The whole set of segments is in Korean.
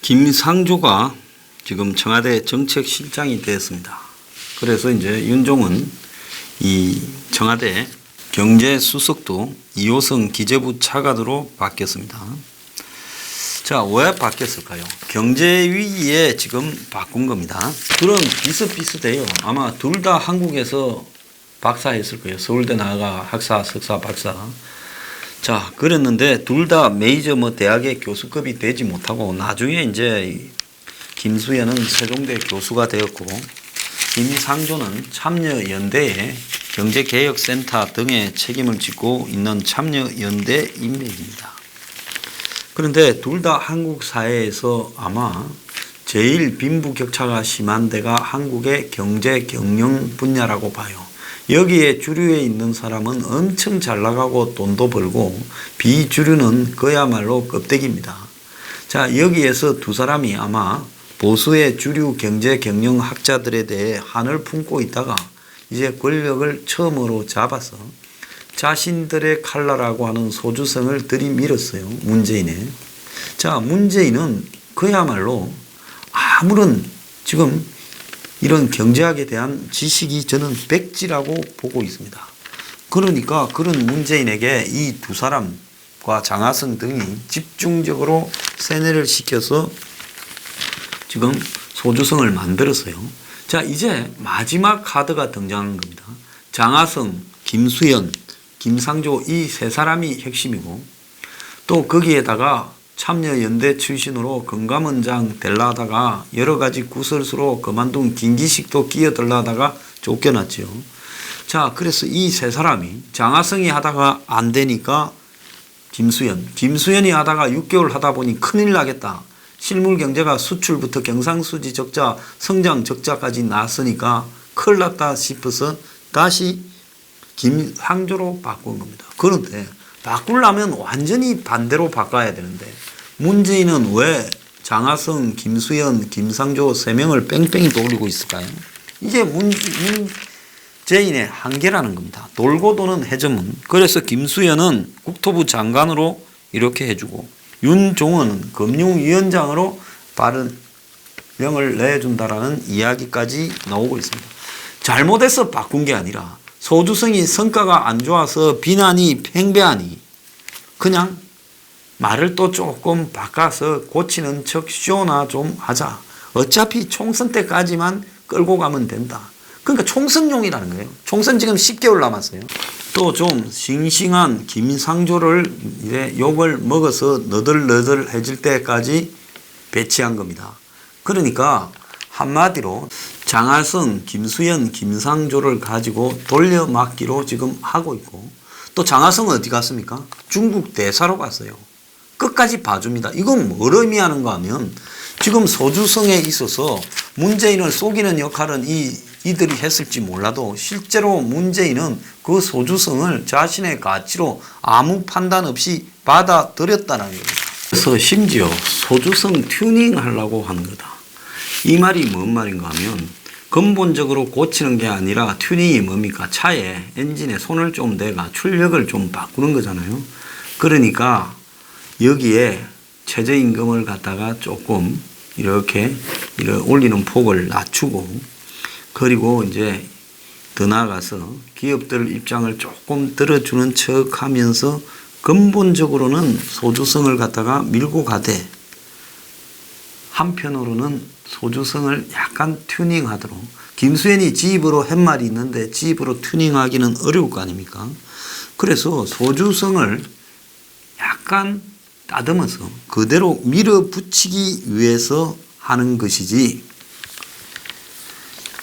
김상조가 지금 청와대 정책실장이 되었습니다. 그래서 이제 윤종은 이 청와대 경제수석도 이호성 기재부 차관으로 바뀌었습니다. 자, 왜 바뀌었을까요? 경제위기에 지금 바꾼 겁니다. 둘은 비슷비슷해요. 아마 둘 다 한국에서 박사했을 거예요. 서울대 나가 학사, 석사, 박사. 자, 그랬는데 둘 다 메이저 대학의 교수급이 되지 못하고 나중에 이제 김수현은 세종대 교수가 되었고 김상조는 참여연대의 경제개혁센터 등의 책임을 짓고 있는 참여연대 인맥입니다. 그런데 둘 다 한국 사회에서 아마 제일 빈부격차가 심한 데가 한국의 경제 경영 분야라고 봐요. 여기에 주류에 있는 사람은 엄청 잘 나가고 돈도 벌고 비주류는 그야말로 껍데기입니다. 자, 여기에서 두 사람이 아마 보수의 주류 경제 경영 학자들에 대해 한을 품고 있다가 이제 권력을 처음으로 잡아서 자신들의 칼라라고 하는 소주성을 들이밀었어요. 문재인에. 자, 문재인은 그야말로 아무런 지금 이런 경제학에 대한 지식이 저는 백지라고 보고 있습니다. 그러니까 그런 문재인에게 이 두 사람과 장하성 등이 집중적으로 세뇌를 시켜서 지금 소주성을 만들었어요. 자, 이제 마지막 카드가 등장한 겁니다. 장하성, 김수현, 김상조 이 세 사람이 핵심이고 또 거기에다가 참여연대 출신으로 금감원장 되려다가 여러 가지 구설수로 그만둔 김기식도 끼어들려다가 쫓겨났죠. 자, 그래서 이 세 사람이 장하성이 하다가 안 되니까 김수현이 하다가 6개월 하다 보니 큰일 나겠다. 실물 경제가 수출부터 경상수지 적자, 성장 적자까지 났으니까 큰일 났다 싶어서 다시 김상조로 바꾼 겁니다. 그런데 바꾸려면 완전히 반대로 바꿔야 되는데 문재인은 왜 장하성, 김수현, 김상조 세 명을 뺑뺑이 돌리고 있을까요? 이게 문재인의 한계라는 겁니다. 돌고 도는 해저문. 그래서 김수현은 국토부 장관으로 이렇게 해주고 윤종은 금융위원장으로 빠른 명을 내준다라는 이야기까지 나오고 있습니다. 잘못해서 바꾼 게 아니라 소주성이 성과가 안 좋아서 비난이 팽배하니 그냥 말을 또 조금 바꿔서 고치는 척 쇼나 좀 하자. 어차피 총선 때까지만 끌고 가면 된다. 그러니까 총선용이라는 거예요. 총선 지금 10개월 남았어요. 또 좀 싱싱한 김상조를 이제 욕을 먹어서 너덜너덜해질 때까지 배치한 겁니다. 그러니까 한마디로 장하성, 김수현, 김상조를 가지고 돌려막기로 지금 하고 있고 또 장하성은 어디 갔습니까? 중국 대사로 갔어요. 끝까지 봐줍니다. 이건 뭘 의미하는가 하면 지금 소주성에 있어서 문재인을 속이는 역할은 이들이 했을지 몰라도 실제로 문재인은 그 소주성을 자신의 가치로 아무 판단 없이 받아들였다는 겁니다. 그래서 심지어 소주성 튜닝 하려고 한 거다. 이 말이 뭔 말인가 하면 근본적으로 고치는 게 아니라 튜닝이 뭡니까? 차에 엔진에 손을 좀 대가 출력을 좀 바꾸는 거잖아요. 그러니까 여기에 최저임금을 갖다가 조금 이렇게 올리는 폭을 낮추고 그리고 이제 더 나아가서 기업들 입장을 조금 들어주는 척 하면서 근본적으로는 소주성을 갖다가 밀고 가되 한편으로는 소주성을 약간 튜닝하도록 김수현이 지 입으로 한 말이 있는데 지 입으로 튜닝하기는 어려울 거 아닙니까? 그래서 소주성을 약간 따듬어서 그대로 밀어붙이기 위해서 하는 것이지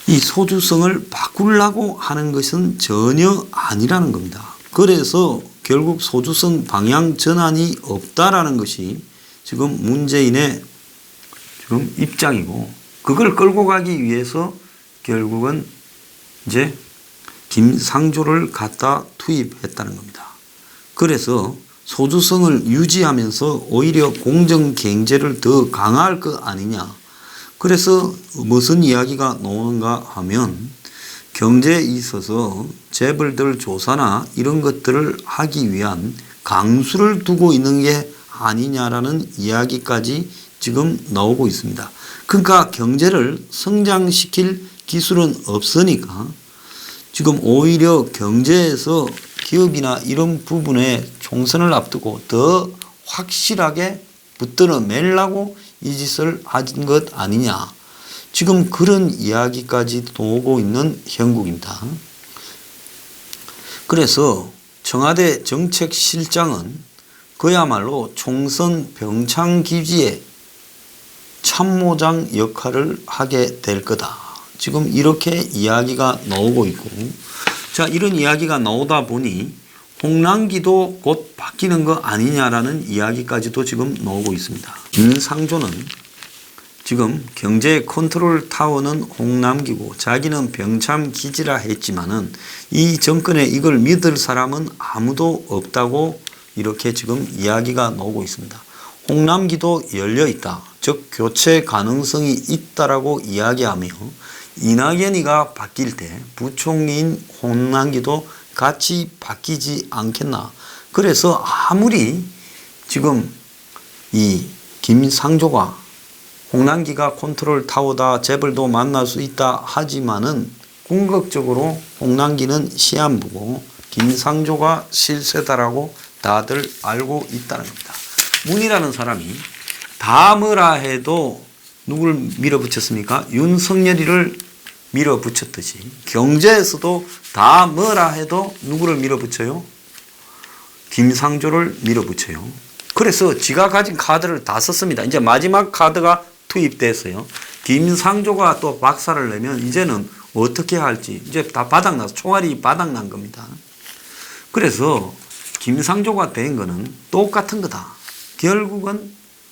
이 소주성을 바꾸려고 하는 것은 전혀 아니라는 겁니다. 그래서 결국 소주성 방향 전환이 없다라는 것이 지금 문재인의 지금 입장이고 그걸 끌고 가기 위해서 결국은 이제 김상조를 갖다 투입했다는 겁니다. 그래서 소주성을 유지하면서 오히려 공정경제를 더 강화할 것 아니냐. 그래서 무슨 이야기가 나오는가 하면 경제에 있어서 재벌들 조사나 이런 것들을 하기 위한 강수를 두고 있는 게 아니냐라는 이야기까지 지금 나오고 있습니다. 그러니까 경제를 성장시킬 기술은 없으니까 지금 오히려 경제에서 기업이나 이런 부분에 총선을 앞두고 더 확실하게 붙들어 매려고 이 짓을 한 것 아니냐. 지금 그런 이야기까지 오고 있는 형국입니다. 그래서 청와대 정책실장은 그야말로 총선 병창기지의 참모장 역할을 하게 될 거다. 지금 이렇게 이야기가 나오고 있고, 자, 이런 이야기가 나오다 보니 홍남기도 곧 바뀌는 거 아니냐라는 이야기까지도 지금 나오고 있습니다. 윤상조는 지금 경제 컨트롤 타워는 홍남기고 자기는 병참기지라 했지만은 이 정권에 이걸 믿을 사람은 아무도 없다고 이렇게 지금 이야기가 나오고 있습니다. 홍남기도 열려 있다. 즉 교체 가능성이 있다라고 이야기하며 이낙연이가 바뀔 때 부총리인 홍남기도 같이 바뀌지 않겠나. 그래서 아무리 지금 이 김상조가 홍남기가 컨트롤 타워다, 재벌도 만날 수 있다 하지만은 궁극적으로 홍남기는 시한부고 김상조가 실세다라고 다들 알고 있다는 겁니다. 문이라는 사람이 다 뭐라 해도 누굴 밀어붙였습니까? 윤석열이를 밀어붙였듯이 경제에서도 다 뭐라 해도 누구를 밀어붙여요? 김상조를 밀어붙여요. 그래서 지가 가진 카드를 다 썼습니다. 이제 마지막 카드가 투입됐어요. 김상조가 또 박살을 내면 이제는 어떻게 할지 이제 다 바닥나서 총알이 바닥난 겁니다. 그래서 김상조가 된 거는 똑같은 거다. 결국은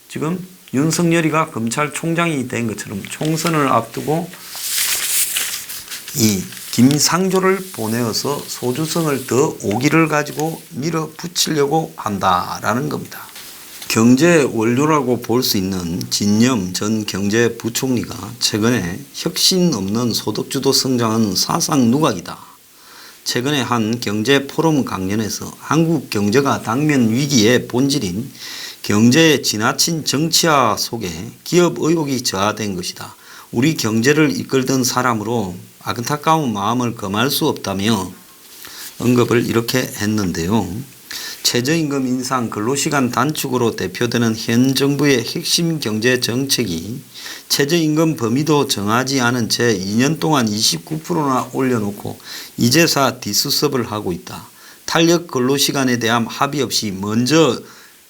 지금 윤석열이가 검찰총장이 된 것처럼 총선을 앞두고 이 김상조를 보내어서 소주성을 더 오기를 가지고 밀어붙이려고 한다라는 겁니다. 경제 원료라고 볼 수 있는 진념 전 경제부총리가 최근에 혁신 없는 소득주도 성장은 사상 누각이다. 최근에 한 경제 포럼 강연에서 한국 경제가 당면 위기의 본질인 경제의 지나친 정치화 속에 기업 의혹이 저하된 것이다. 우리 경제를 이끌던 사람으로 안타까운 마음을 금할 수 없다며 언급을 이렇게 했는데요. 최저임금 인상, 근로시간 단축으로 대표되는 현 정부의 핵심 경제 정책이 최저임금 범위도 정하지 않은 채 2년 동안 29%나 올려놓고 이제사 디스섭을 하고 있다. 탄력 근로시간에 대한 합의 없이 먼저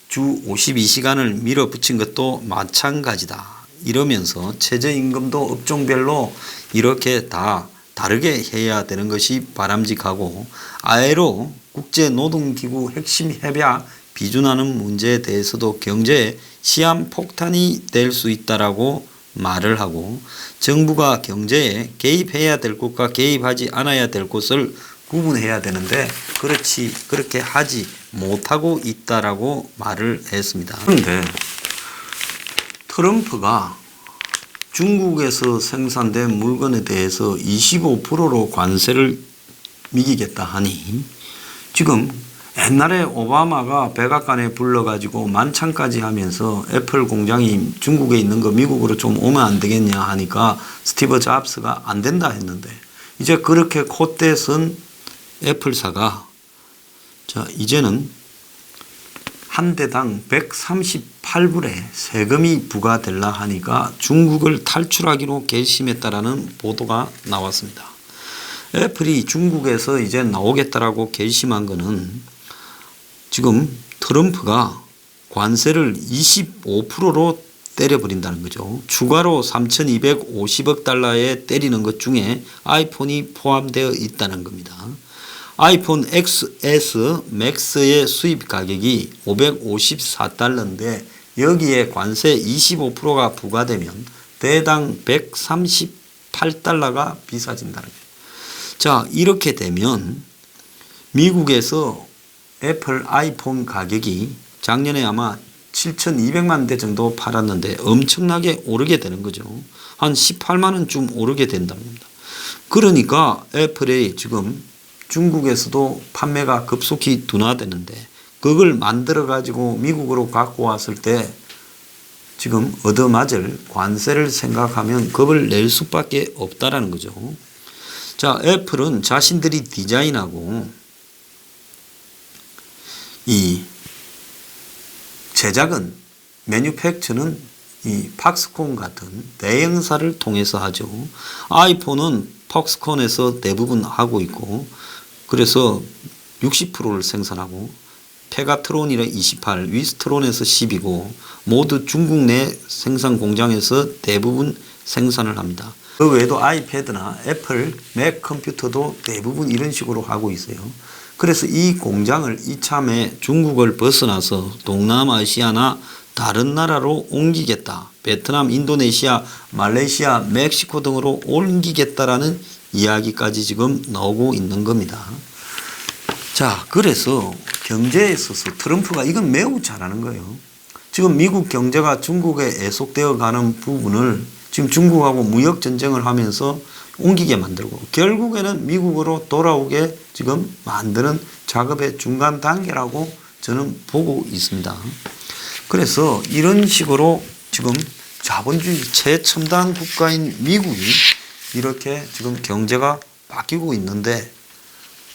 주 52시간을 밀어붙인 것도 마찬가지다. 이러면서 최저임금도 업종별로 이렇게 다 다르게 해야 되는 것이 바람직하고 아예로 국제노동기구 핵심 협약 비준하는 문제에 대해서도 경제에 시한폭탄이 될 수 있다라고 말을 하고 정부가 경제에 개입해야 될 곳과 개입하지 않아야 될 곳을 구분해야 되는데 그렇게 하지 못하고 있다라고 말을 했습니다. 그런데 트럼프가 중국에서 생산된 물건에 대해서 25%로 관세를 매기겠다 하니 지금 옛날에 오바마가 백악관에 불러가지고 만찬까지 하면서 애플 공장이 중국에 있는 거 미국으로 좀 오면 안 되겠냐 하니까 스티브 잡스가 안 된다 했는데 이제 그렇게 콧대 쓴 애플사가 자 이제는 한 대당 138불의 세금이 부과될라 하니까 중국을 탈출하기로 결심했다라는 보도가 나왔습니다. 애플이 중국에서 이제 나오겠다라고 결심한 거는 지금 트럼프가 관세를 25%로 때려버린다는 거죠. 추가로 3,250억 달러에 때리는 것 중에 아이폰이 포함되어 있다는 겁니다. 아이폰 XS 맥스의 수입 가격이 554달러인데 여기에 관세 25%가 부과되면 대당 138달러가 비싸진다는 거예요. 자, 이렇게 되면 미국에서 애플 아이폰 가격이 작년에 아마 7,200만 대 정도 팔았는데 엄청나게 오르게 되는 거죠. 한 18만 원쯤 오르게 된다는 겁니다. 그러니까 애플이 지금 중국에서도 판매가 급속히 둔화되는데 그걸 만들어 가지고 미국으로 갖고 왔을 때 지금 얻어맞을 관세를 생각하면 겁을 낼 수밖에 없다라는 거죠. 자, 애플은 자신들이 디자인하고 이 제작은 매뉴팩처는 이 팍스콘 같은 대형사를 통해서 하죠. 아이폰은 팍스콘에서 대부분 하고 있고, 그래서 60%를 생산하고, 페가트론이라 28, 위스트론에서 10이고 모두 중국 내 생산 공장에서 대부분 생산을 합니다. 그 외에도 아이패드나 애플, 맥 컴퓨터도 대부분 이런 식으로 하고 있어요. 그래서 이 공장을 이참에 중국을 벗어나서 동남아시아나 다른 나라로 옮기겠다. 베트남, 인도네시아, 말레이시아, 멕시코 등으로 옮기겠다라는 이야기까지 지금 나오고 있는 겁니다. 자, 그래서 경제에 있어서 트럼프가 이건 매우 잘하는 거예요. 지금 미국 경제가 중국에 애속되어 가는 부분을 지금 중국하고 무역 전쟁을 하면서 옮기게 만들고 결국에는 미국으로 돌아오게 지금 만드는 작업의 중간 단계라고 저는 보고 있습니다. 그래서 이런 식으로 지금 자본주의 최첨단 국가인 미국이 이렇게 지금 경제가 바뀌고 있는데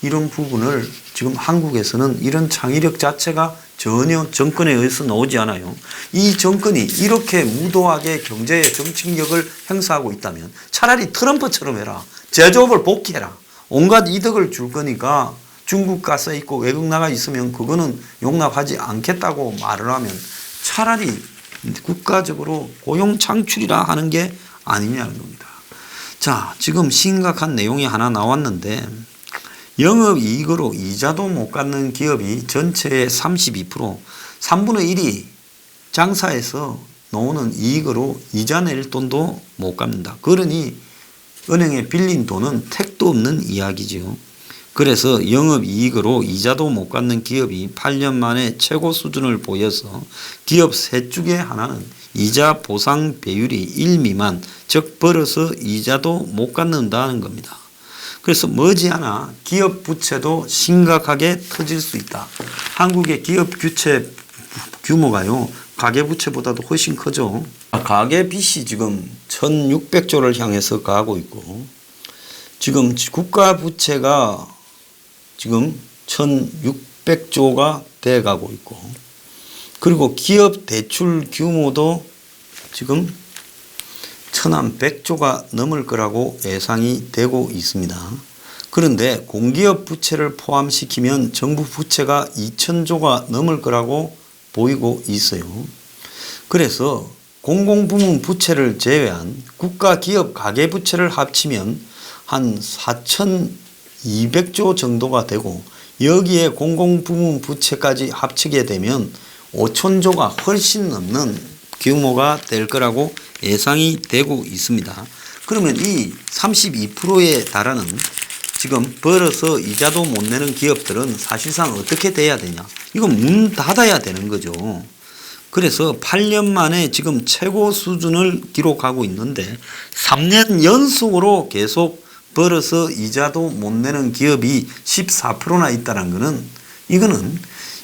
이런 부분을 지금 한국에서는 이런 창의력 자체가 전혀 정권에 의해서 나오지 않아요. 이 정권이 이렇게 무도하게 경제의 정치력을 행사하고 있다면 차라리 트럼프처럼 해라. 제조업을 복귀해라. 온갖 이득을 줄 거니까 중국 가서 있고 외국 나가 있으면 그거는 용납하지 않겠다고 말을 하면 차라리 국가적으로 고용 창출이라 하는 게 아니냐는 겁니다. 자, 지금 심각한 내용이 하나 나왔는데 영업이익으로 이자도 못 갚는 기업이 전체의 32%, 3분의 1이 장사해서 나오는 이익으로 이자 낼 돈도 못 갚는다. 그러니 은행에 빌린 돈은 택도 없는 이야기지요. 그래서 영업이익으로 이자도 못 갚는 기업이 8년 만에 최고 수준을 보여서 기업 셋 중에 하나는 이자 보상 배율이 1 미만, 즉 벌어서 이자도 못 갚는다는 겁니다. 그래서 머지않아 기업 부채도 심각하게 터질 수 있다. 한국의 기업 부채 규모가요, 가계부채보다도 훨씬 크죠. 가계빚이 지금 1600조를 향해서 가고 있고, 지금 국가부채가 지금 1600조가 돼 가고 있고, 그리고 기업 대출 규모도 지금 1100조가 넘을 거라고 예상이 되고 있습니다. 그런데 공기업 부채를 포함시키면 정부 부채가 2000조가 넘을 거라고 보이고 있어요. 그래서 공공부문 부채를 제외한 국가 기업 가계 부채를 합치면 한 4200조 정도가 되고, 여기에 공공부문 부채까지 합치게 되면 5000조가 훨씬 넘는 규모가 될 거라고 예상이 되고 있습니다. 그러면 이 32%에 달하는 지금 벌어서 이자도 못 내는 기업들은 사실상 어떻게 돼야 되냐? 이건 문 닫아야 되는 거죠. 그래서 8년 만에 지금 최고 수준을 기록하고 있는데 3년 연속으로 계속 벌어서 이자도 못 내는 기업이 14%나 있다는 것은 이거는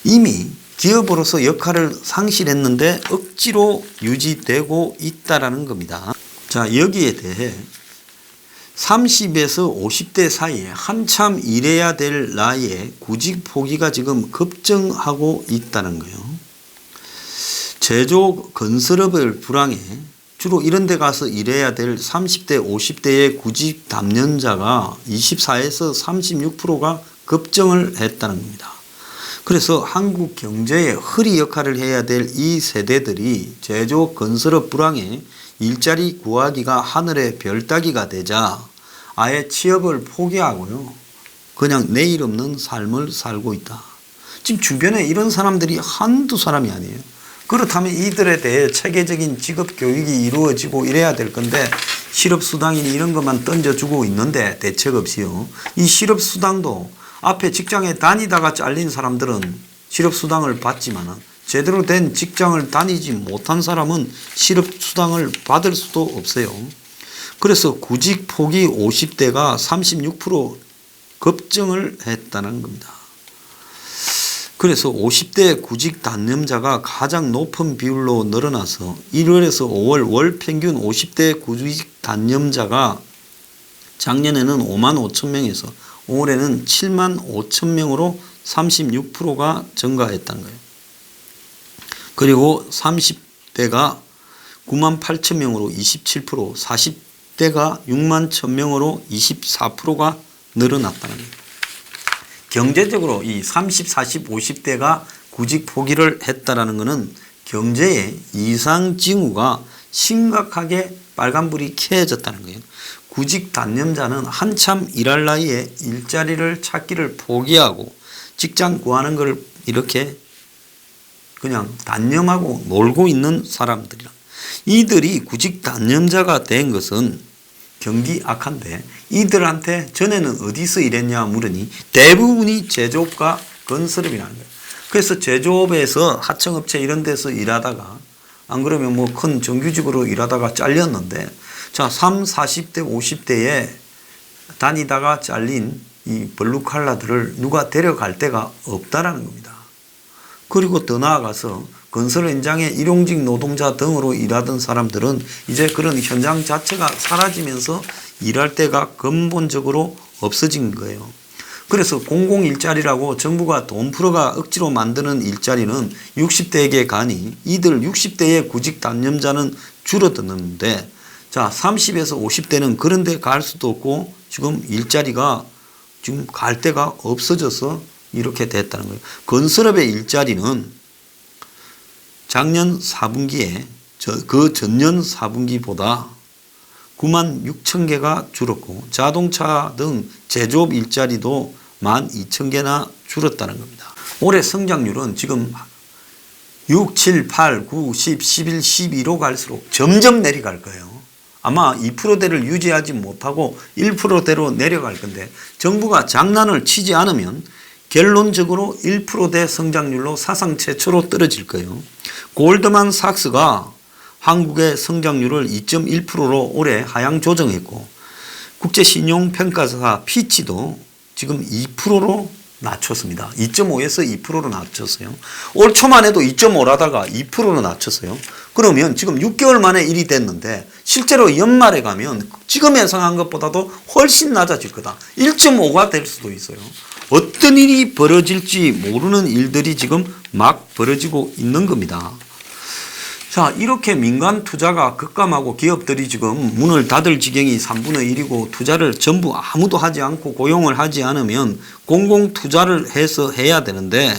이미 기업으로서 역할을 상실했는데 억지로 유지되고 있다라는 겁니다. 자, 여기에 대해 30에서 50대 사이에 한참 일해야 될 나이에 구직 포기가 지금 급증하고 있다는 거예요. 제조 건설업을 불황해 주로 이런 데 가서 일해야 될 30대 50대의 구직 담년자가 24에서 36%가 급증을 했다는 겁니다. 그래서 한국 경제의 허리 역할을 해야 될 이 세대들이 제조 건설업 불황에 일자리 구하기가 하늘의 별 따기가 되자 아예 취업을 포기하고요, 그냥 내일 없는 삶을 살고 있다. 지금 주변에 이런 사람들이 한두 사람이 아니에요. 그렇다면 이들에 대해 체계적인 직업 교육이 이루어지고 이래야 될 건데 실업수당이니 이런 것만 던져주고 있는데 대책 없이요. 이 실업수당도 앞에 직장에 다니다가 잘린 사람들은 실업수당을 받지만 제대로 된 직장을 다니지 못한 사람은 실업수당을 받을 수도 없어요. 그래서 구직 포기 50대가 36% 급증을 했다는 겁니다. 그래서 50대 구직 단념자가 가장 높은 비율로 늘어나서 1월에서 5월 월 평균 50대 구직 단념자가 작년에는 5만 5천 명에서 올해는 7만 5천 명으로 36%가 증가했다는 거예요. 그리고 30대가 9만 8천 명으로 27%, 40대가 6만 1천 명으로 24%가 늘어났다는 거예요. 경제적으로 이 30, 40, 50대가 구직 포기를 했다라는 것은 경제의 이상 징후가 심각하게 빨간불이 켜졌다는 거예요. 구직 단념자는 한참 일할 나이에 일자리를 찾기를 포기하고 직장 구하는 걸 이렇게 그냥 단념하고 놀고 있는 사람들이라. 이들이 구직 단념자가 된 것은 경기 악한데 이들한테 전에는 어디서 일했냐 물으니 대부분이 제조업과 건설업이라는 거예요. 그래서 제조업에서 하청업체 이런 데서 일하다가 안 그러면 뭐 큰 정규직으로 일하다가 잘렸는데 자 30, 40대, 50대에 다니다가 잘린 이 블루칼라들을 누가 데려갈 데가 없다라는 겁니다. 그리고 더 나아가서 건설 현장에 일용직 노동자 등으로 일하던 사람들은 이제 그런 현장 자체가 사라지면서 일할 데가 근본적으로 없어진 거예요. 그래서 공공일자리라고 정부가 돈 풀어가 억지로 만드는 일자리는 60대에게 가니 이들 60대의 구직 단념자는 줄어드는데 자 30에서 50대는 그런 데 갈 수도 없고 지금 일자리가 지금 갈 데가 없어져서 이렇게 됐다는 거예요. 건설업의 일자리는 작년 4분기에 그 전년 4분기보다 9만 6천 개가 줄었고 자동차 등 제조업 일자리도 1만 2천 개나 줄었다는 겁니다. 올해 성장률은 지금 6, 7, 8, 9, 10, 11, 12로 갈수록 점점 내려갈 거예요. 아마 2%대를 유지하지 못하고 1%대로 내려갈 건데 정부가 장난을 치지 않으면 결론적으로 1%대 성장률로 사상 최초로 떨어질 거예요. 골드만삭스가 한국의 성장률을 2.1%로 올해 하향 조정했고 국제신용평가사 피치도 지금 2%로 낮췄습니다. 2.5에서 2%로 낮췄어요. 올 초만 해도 2.5라다가 2%로 낮췄어요. 그러면 지금 6개월 만에 1이 됐는데 실제로 연말에 가면 지금 예상한 것보다도 훨씬 낮아질 거다. 1.5가 될 수도 있어요. 어떤 일이 벌어질지 모르는 일들이 지금 막 벌어지고 있는 겁니다. 자, 이렇게 민간 투자가 급감하고 기업들이 지금 문을 닫을 지경이 3분의 1이고 투자를 전부 아무도 하지 않고 고용을 하지 않으면 공공 투자를 해서 해야 되는데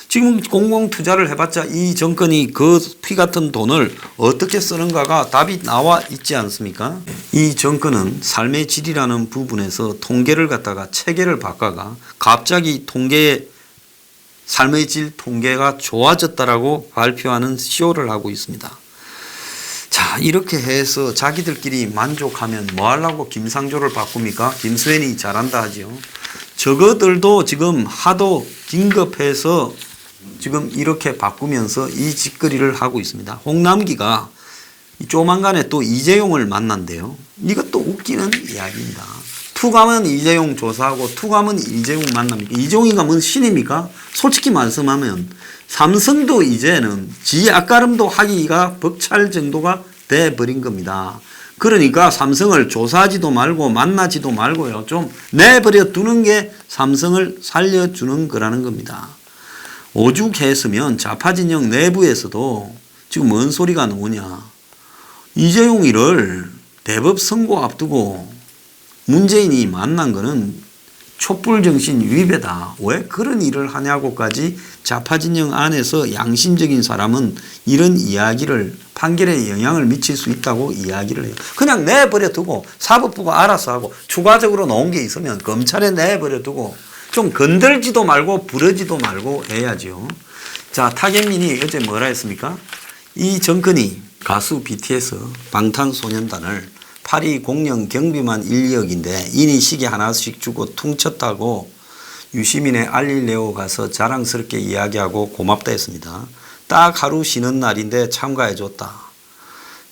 지금 공공 투자를 해봤자 이 정권이 그 피 같은 돈을 어떻게 쓰는가가 답이 나와 있지 않습니까? 이 정권은 삶의 질이라는 부분에서 통계를 갖다가 체계를 바꿔가 갑자기 삶의 질 통계가 좋아졌다라고 발표하는 쇼를 하고 있습니다. 자, 이렇게 해서 자기들끼리 만족하면 뭐 하려고 김상조를 바꿉니까? 김수현이 잘한다 하죠. 저거들도 지금 하도 긴급해서 지금 이렇게 바꾸면서 이 짓거리를 하고 있습니다. 홍남기가 조만간에 또 이재용을 만난대요. 이것도 웃기는 이야기입니다. 투감은 이재용 조사하고 투감은 이재용 만납니까? 이재용이가 뭔 신입니까? 솔직히 말씀하면 삼성도 이제는 지 앞가름도 하기가 벅찰 정도가 돼버린 겁니다. 그러니까 삼성을 조사하지도 말고 만나지도 말고요. 좀 내버려 두는 게 삼성을 살려주는 거라는 겁니다. 오죽했으면 좌파 진영 내부에서도 지금 뭔 소리가 나오냐. 이재용이를 대법 선고 앞두고 문재인이 만난 거는 촛불정신 위배다. 왜 그런 일을 하냐고까지 좌파 진영 안에서 양심적인 사람은 이런 이야기를 판결에 영향을 미칠 수 있다고 이야기를 해요. 그냥 내버려 두고 사법부가 알아서 하고 추가적으로 나온 게 있으면 검찰에 내버려 두고 좀 건들지도 말고 부르지도 말고 해야죠. 자, 타겟민이 어제 뭐라 했습니까? 이 정권이 가수 BTS 방탄소년단을 파리 공연 경비만 1억인데 이니 시계 하나씩 주고 퉁쳤다고 유시민의 알릴레오 가서 자랑스럽게 이야기하고 고맙다 했습니다. 딱 하루 쉬는 날인데 참가해줬다.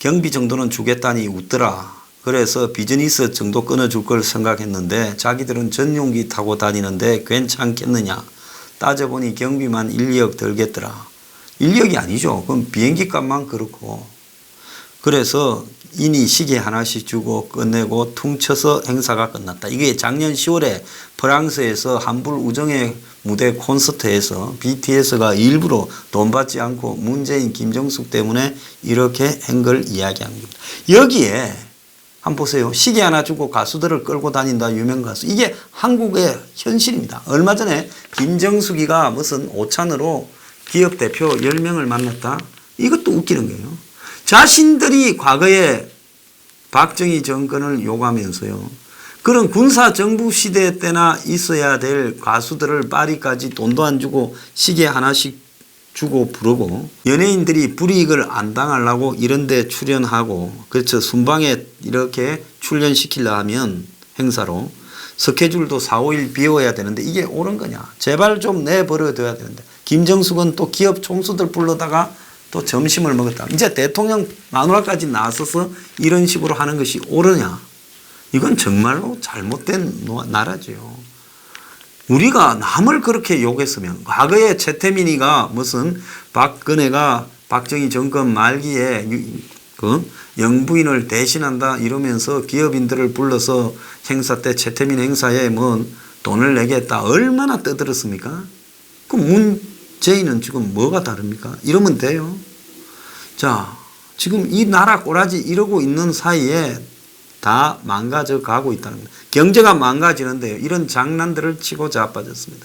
경비 정도는 주겠다니 웃더라. 그래서 비즈니스 정도 끊어줄 걸 생각했는데 자기들은 전용기 타고 다니는데 괜찮겠느냐. 따져보니 경비만 1, 2억 들겠더라. 1, 2억이 아니죠. 그럼 비행기 값만 그렇고. 그래서 인이 시계 하나씩 주고 끝내고 퉁쳐서 행사가 끝났다. 이게 작년 10월에 프랑스에서 한불 우정의 무대 콘서트에서 BTS가 일부러 돈 받지 않고 문재인, 김정숙 때문에 이렇게 한 걸 이야기한 겁니다. 여기에 한번 보세요. 시계 하나 주고 가수들을 끌고 다닌다. 유명 가수. 이게 한국의 현실입니다. 얼마 전에 김정숙이가 무슨 오찬으로 기업 대표 10명을 만났다. 이것도 웃기는 거예요. 자신들이 과거에 박정희 정권을 요구하면서요. 그런 군사 정부 시대 때나 있어야 될 가수들을 파리까지 돈도 안 주고 시계 하나씩 주고 부르고 연예인들이 불이익을 안 당하려고 이런 데 출연하고 그렇죠. 순방에 이렇게 출연시키려 하면 행사로 스케줄도 4, 5일 비워야 되는데 이게 옳은 거냐. 제발 좀 내버려둬야 되는데 김정숙은 또 기업 총수들 불러다가 또 점심을 먹었다. 이제 대통령 마누라까지 나서서 이런 식으로 하는 것이 옳으냐. 이건 정말로 잘못된 나라죠. 우리가 남을 그렇게 욕했으면 과거에 최태민이가 무슨 박근혜가 박정희 정권 말기에 그 영부인을 대신한다 이러면서 기업인들을 불러서 행사 때 최태민 행사에 뭐 돈을 내겠다. 얼마나 떠들었습니까? 그 문재인은 지금 뭐가 다릅니까? 이러면 돼요. 자, 지금 이 나라 꼬라지 이러고 있는 사이에 다 망가져 가고 있다는 겁니다. 경제가 망가지는데요. 이런 장난들을 치고 자빠졌습니다.